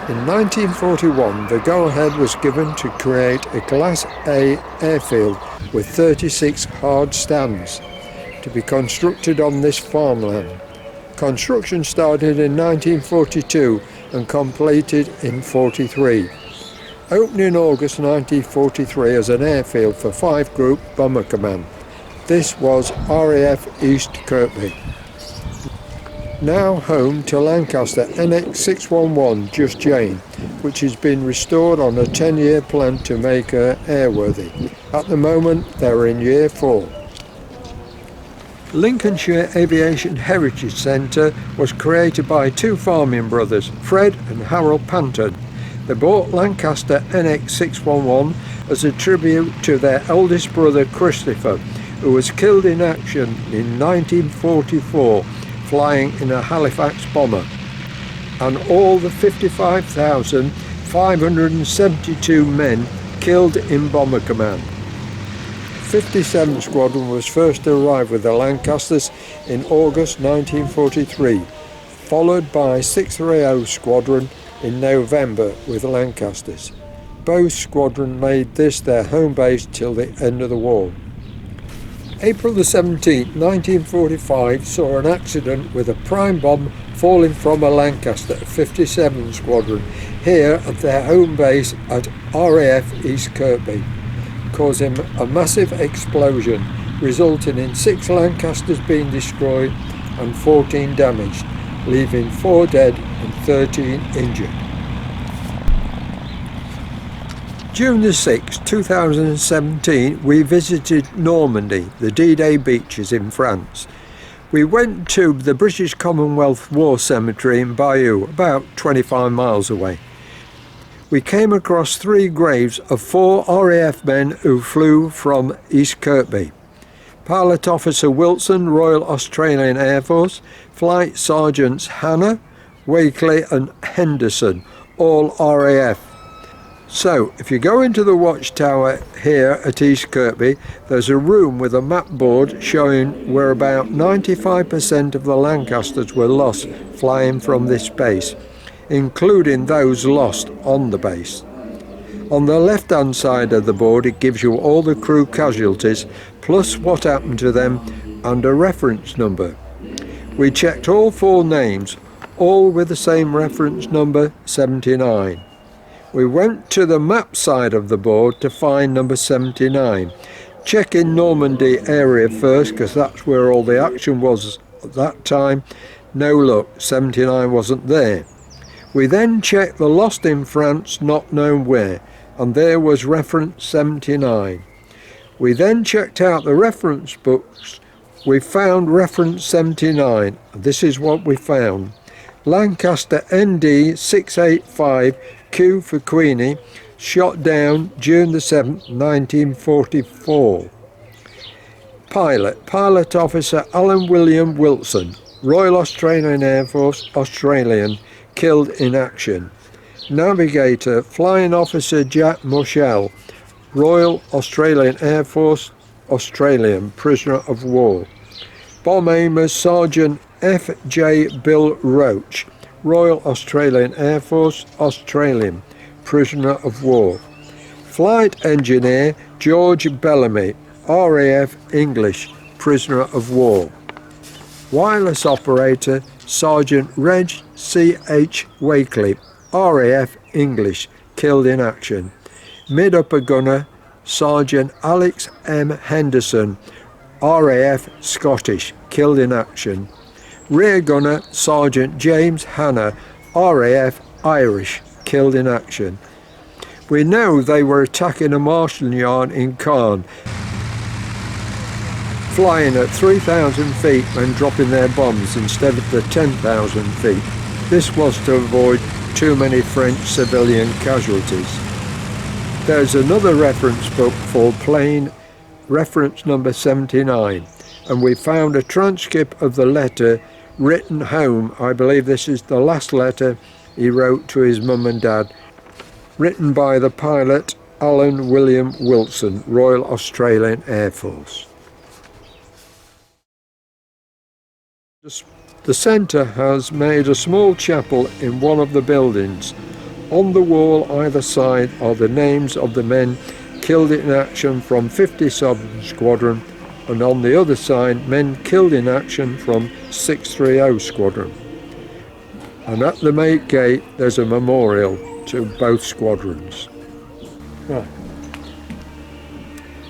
In 1941, the go-ahead was given to create a Class A airfield with 36 hard stands to be constructed on this farmland. Construction started in 1942 and completed in 43. Opened in August 1943 as an airfield for 5 Group Bomber Command. This was RAF East Kirkby. Now home to Lancaster NX611 Just Jane, which has been restored on a 10-year plan to make her airworthy. At the moment they're in year 4. Lincolnshire Aviation Heritage Centre was created by 2 farming brothers, Fred and Harold Panton. They bought Lancaster NX611 as a tribute to their eldest brother Christopher, who was killed in action in 1944 flying in a Halifax bomber, and all the 55,572 men killed in Bomber Command. 57 Squadron was first to arrive with the Lancasters in August 1943, followed by 630 Squadron in November with Lancasters. Both squadrons made this their home base till the end of the war. April the 17th, 1945 saw an accident with a prime bomb falling from a Lancaster 57 Squadron here at their home base at RAF East Kirkby, causing a massive explosion resulting in 6 Lancasters being destroyed and 14 damaged, leaving 4 dead and 13 injured. June the 6th, 2017, we visited Normandy, the D-Day beaches in France. We went to the British Commonwealth War Cemetery in Bayeux, about 25 miles away. We came across 3 graves of 4 RAF men who flew from East Kirkby. Pilot Officer Wilson, Royal Australian Air Force, Flight Sergeants Hannah, Wakely and Henderson, all RAF. So, if you go into the watchtower here at East Kirkby, there's a room with a map board showing where about 95% of the Lancasters were lost flying from this base, including those lost on the base. On the left-hand side of the board, it gives you all the crew casualties, plus what happened to them and a reference number. We checked all 4 names, all with the same reference number, 79. We went to the map side of the board to find number 79. Checking Normandy area first, because that's where all the action was at that time. No luck, 79 wasn't there. We then checked the lost in France, not known where, and there was reference 79. We then checked out the reference books. We found reference 79. This is what we found. Lancaster ND 685 Q for Queenie, shot down June the 7th, 1944. Pilot Officer Alan William Wilson, Royal Australian Air Force, Australian, killed in action. Navigator Flying Officer Jack Moshell, Royal Australian Air Force, Australian, prisoner of war. Bomb aimer Sergeant F.J. Bill Roach, Royal Australian Air Force, Australian, prisoner of war. Flight engineer George Bellamy, RAF English, prisoner of war. Wireless operator Sergeant Reg C.H. Wakely, RAF English, killed in action. Mid-upper gunner Sergeant Alex M. Henderson, RAF Scottish, killed in action. Rear gunner Sergeant James Hannah, RAF Irish, killed in action. We know they were attacking a marshalling yard in Caen, flying at 3,000 feet when dropping their bombs instead of the 10,000 feet. This was to avoid too many French civilian casualties. There's another reference book for plane, reference number 79, and we found a transcript of the letter written home. I believe this is the last letter he wrote to his mum and dad, written by the pilot Alan William Wilson, Royal Australian Air Force. The centre has made a small chapel in one of the buildings. On the wall either side are the names of the men killed in action from 57 Squadron, and on the other side men killed in action from 630 Squadron. And at the mate gate there's a memorial to both squadrons. Right.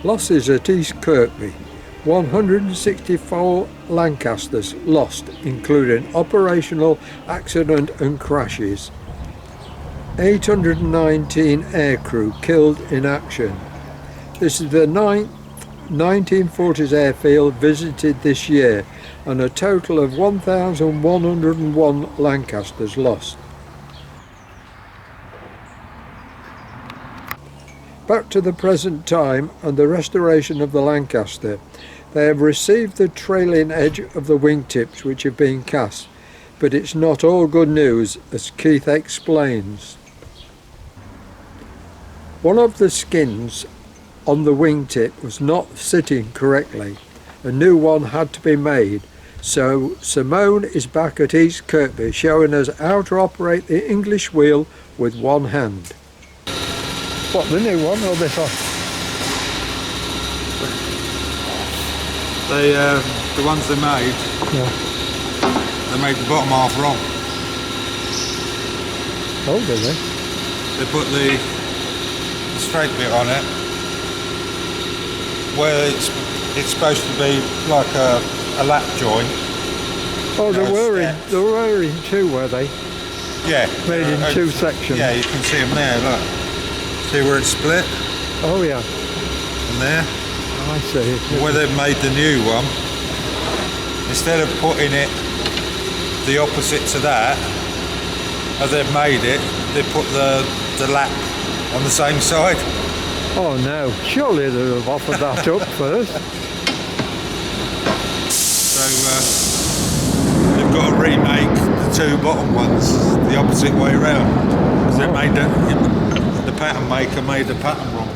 Losses at East Kirkby. 164 Lancasters lost, including operational accident and crashes. 819 aircrew killed in action. This is the 9th 1940s airfield visited this year, and a total of 1,101 Lancasters lost. Back to the present time and the restoration of the Lancaster. They have received the trailing edge of the wingtips which have been cast, but it's not all good news, as Keith explains. One of the skins on the wingtip was not sitting correctly. A new one had to be made, so Simone is back at East Kirkby showing us how to operate the English wheel with one hand. What, the new one or this one? The ones they made, Yeah. they made the bottom half wrong. Oh, did they? They put the straight bit on it, where it's supposed to be like a lap joint. Oh, they were in two, were they? Yeah. Made in two sections. Yeah, you can see them there, look. See where it's split? Oh yeah. And there. I see. Where they've made the new one, instead of putting it the opposite to that, as they've made it, they put the lap on the same side. Oh no, surely they'd have offered that up first. So they've got to remake the two bottom ones the opposite way around, because they made the pattern maker made the pattern wrong.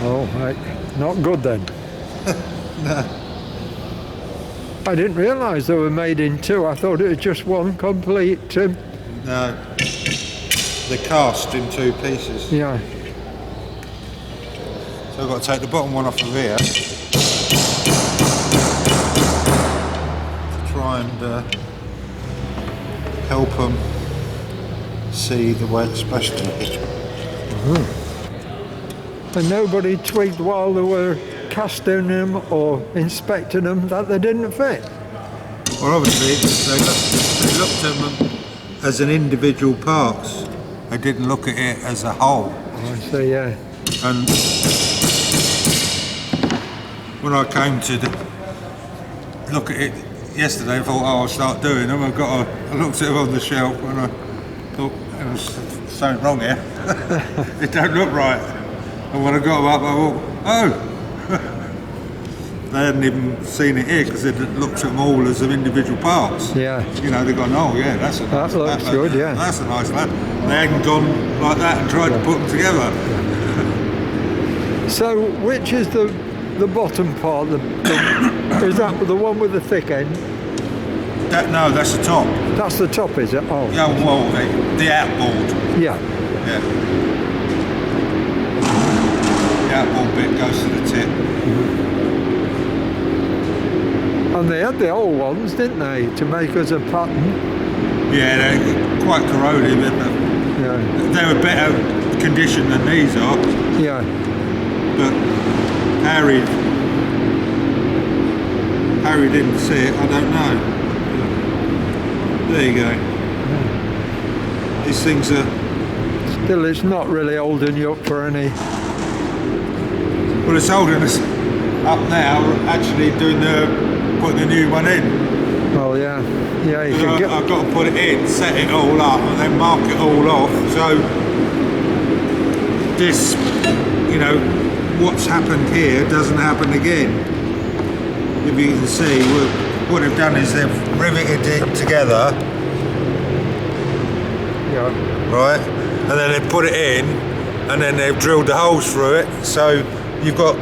Oh, right. Not good then. No. I didn't realise they were made in two. I thought it was just one complete. No, they're cast in two pieces. Yeah. So I've got to take the bottom one off of here to try and help them see the way it's supposed to be. And nobody twigged while they were casting them or inspecting them that they didn't fit. Well, obviously they looked at them as an individual parts. They didn't look at it as a whole. I see, yeah. And when I came to look at it yesterday, I thought, oh, I'll start doing them. I looked at them on the shelf and I thought there was something wrong here. It don't look right. And when I got them up, I thought, oh! They hadn't even seen it here because they'd looked at them all as individual parts. Yeah. You know, they've gone, oh yeah, that's a nice That looks good, yeah. That's a nice lap. They hadn't gone like that and tried to put them together. So, which is the bottom part? Is that the one with the thick end? No, that's the top. That's the top, is it? Oh. Yeah, well, the outboard. Yeah. Yeah. The outboard bit goes to the tip. And they had the old ones, didn't they, to make us a pattern? Yeah, they're quite corroded, but Yeah. they were better condition than these are. Yeah. But Harry didn't see it, I don't know. But there you go. Yeah. These things are... Still, it's not really holding you up for any... Well, it's holding us up now, actually putting the new one in. Well, yeah. Yeah, you can get... I've got to put it in, set it all up, and then mark it all off. So this, you know, what's happened here doesn't happen again. If you can see, what they've done is they've riveted it together, Yeah. right, and then they've put it in, and then they've drilled the holes through it. So you've got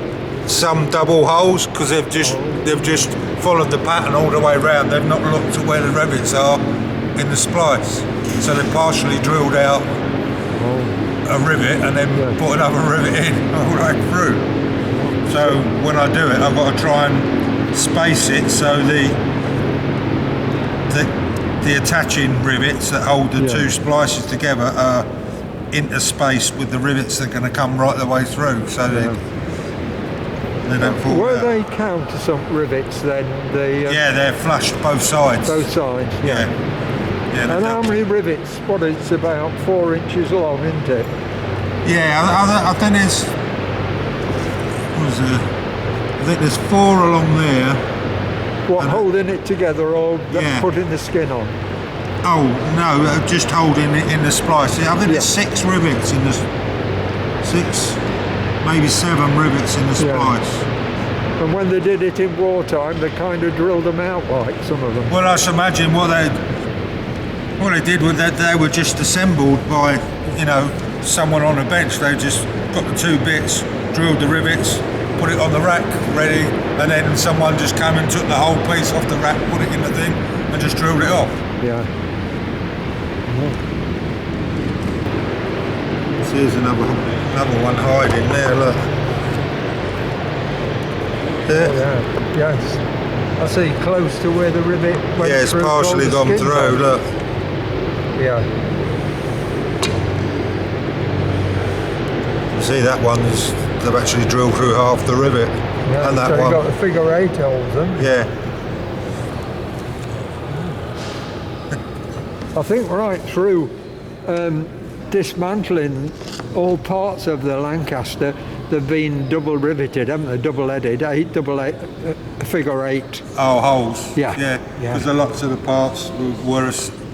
some double holes because they've just followed the pattern all the way around. They've not looked at where the rivets are in the splice, so they've partially drilled out a rivet and then put another rivet in all the way through. So when I do it, I've got to try and space it so the attaching rivets that hold the two splices together are interspaced with the rivets that are going to come right the way through, so they don't fall Were out. they countersunk rivets then? Yeah, they're flushed both sides. Both sides, yeah. And how many rivets? What, it's about 4 inches long, isn't it? Yeah, I think there's... I think there's 4 along there. What, holding it together or putting the skin on? Oh, no, just holding it in the splice. I think there's 6 rivets in the... 6, maybe 7 rivets in the splice. And when they did it in wartime, they kind of drilled them out like some of them. Well, I should imagine what they did was that they were just assembled by, you know, someone on a bench. They just got the 2 bits, drilled the rivets, put it on the rack ready, and then someone just came and took the whole piece off the rack, put it in the thing, and just drilled it off. Yeah. So here's another one hiding there, look. There. Oh, yeah. Yes. I see, close to where the rivet went. Yeah, it's partially gone through, look. Yeah. You see that one's, they've actually drilled through half the rivet. Yeah, and that so one. You've got the figure 8 holes, haven't you? Yeah. I think right through dismantling all parts of the Lancaster, they've been double riveted, haven't they? Double-headed, figure 8. Oh, holes. Yeah. Yeah. Because lots of the parts were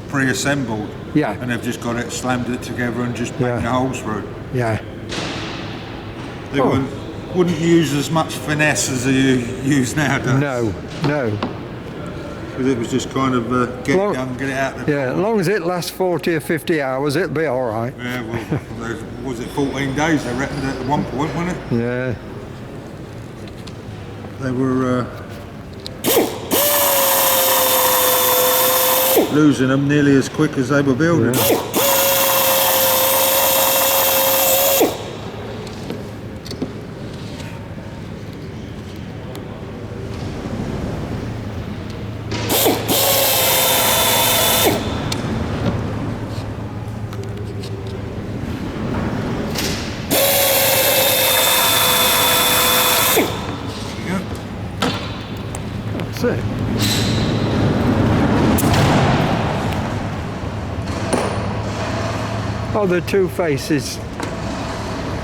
pre-assembled. Yeah. And they've just got it, slammed it together, and just made the holes through. Yeah. They wouldn't use as much finesse as you use nowadays. No. Because it was just kind of get it done, get it out there. Yeah, as long as it lasts 40 or 50 hours, it'll be all right. Yeah, well, was it 14 days they reckoned at one point, wasn't it? Yeah. They were losing them nearly as quick as they were building them. That's it. Oh, the 2 faces.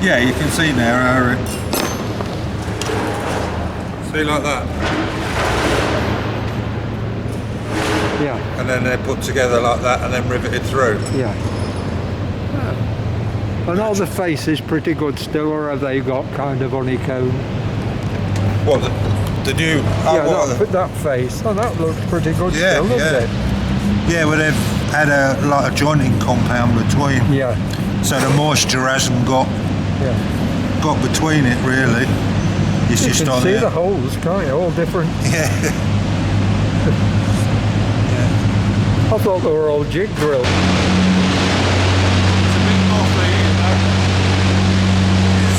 Yeah, you can see now, Harry. See, like that. Yeah. And then they're put together like that and then riveted through. Yeah. And are the faces pretty good still, or have they got kind of honeycomb? What, the new... that face. Oh, that looks pretty good still, doesn't it? Yeah, well, they've had a jointing compound between. Yeah. So the moisture hasn't got between it, really. It's You just can on see there. the holes, can't you? All different. Yeah. I thought they were all jig drilled.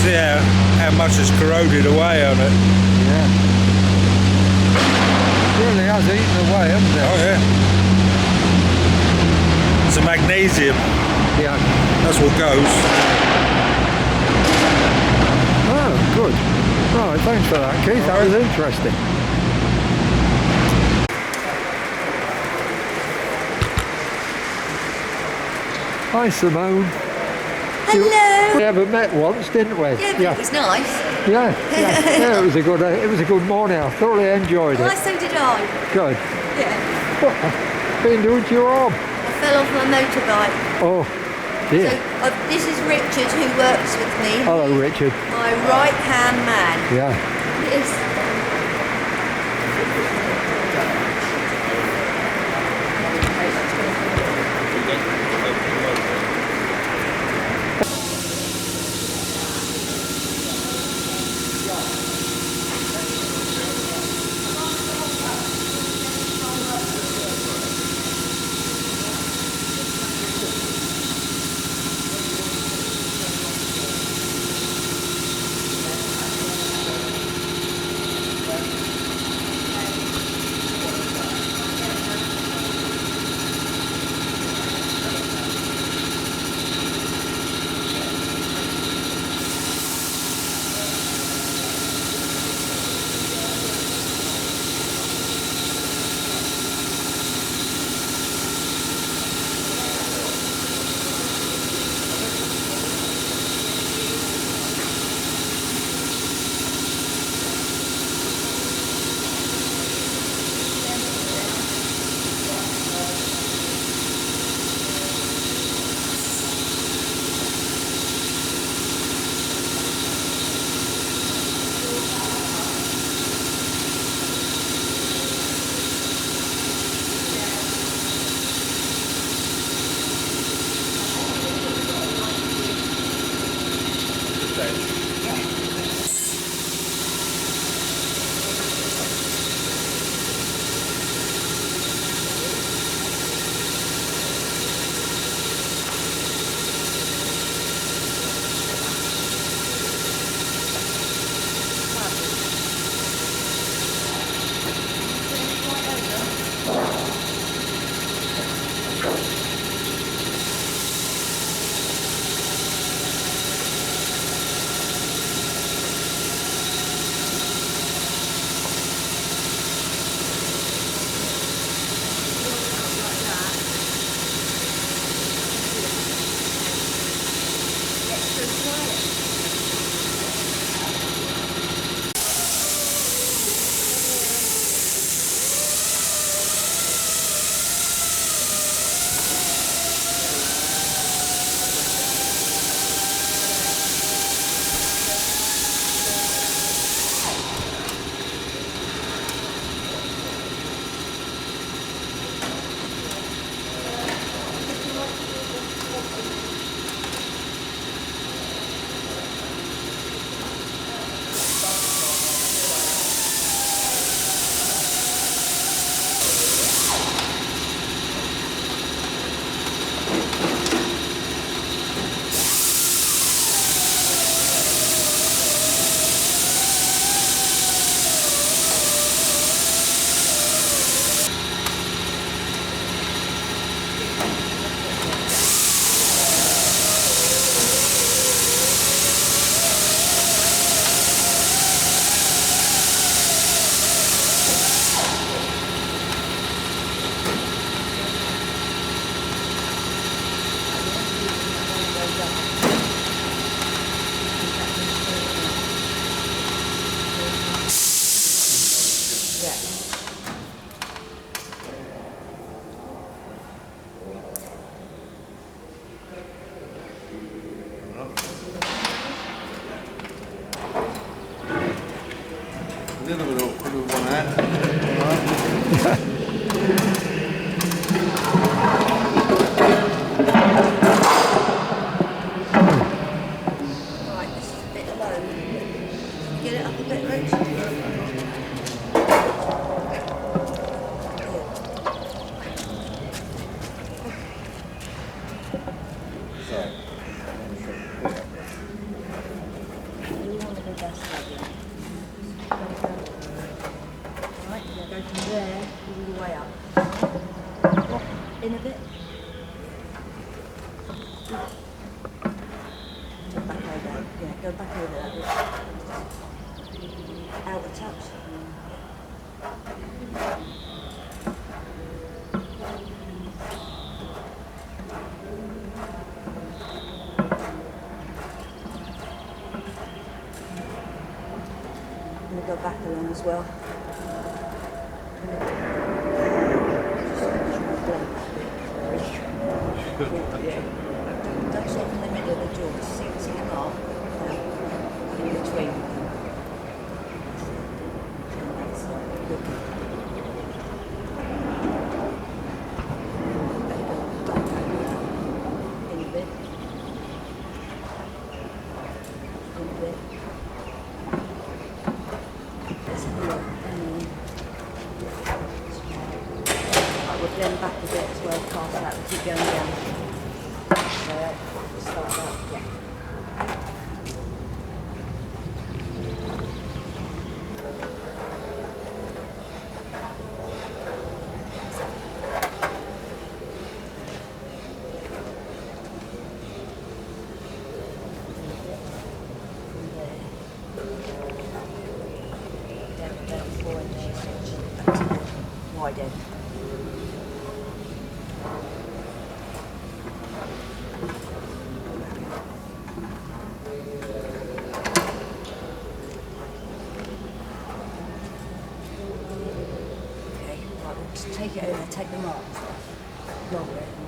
See how much has corroded away on it. Yeah. It really has eaten away, hasn't it? Oh yeah. It's a magnesium. Yeah. That's what goes. Oh, good. Right, thanks for that, Keith. That was interesting. Hi, Simone. Hello. We haven't met once, didn't we? Yeah, but it was nice. Yeah, it was a good morning. I thoroughly enjoyed Well, it. so did I. Good. Yeah. What been doing to your arm? I fell off my motorbike. Oh, So dear. this is Richard, who works with me. Hello, Richard. My right-hand man. Yeah. Yes. A little bit awkward with one hand. Right, this is a bit low. Get it up a bit, Rich. You want to go best, right, yeah, go from there all the way up. In a bit. Go back over. Yeah, go back over that bit. Out the touch. I'm going to go back along as well. Don't stop in the middle of the jaw, see what's hanging off. In between. In a bit. In a bit. Let's have a look. Right, we'll blend back a bit as well, past that, we'll keep going down. So, start that, yeah. Down 4 inches, back to the wide end. Okay, right, we'll just take it over, take the marks off, roll it.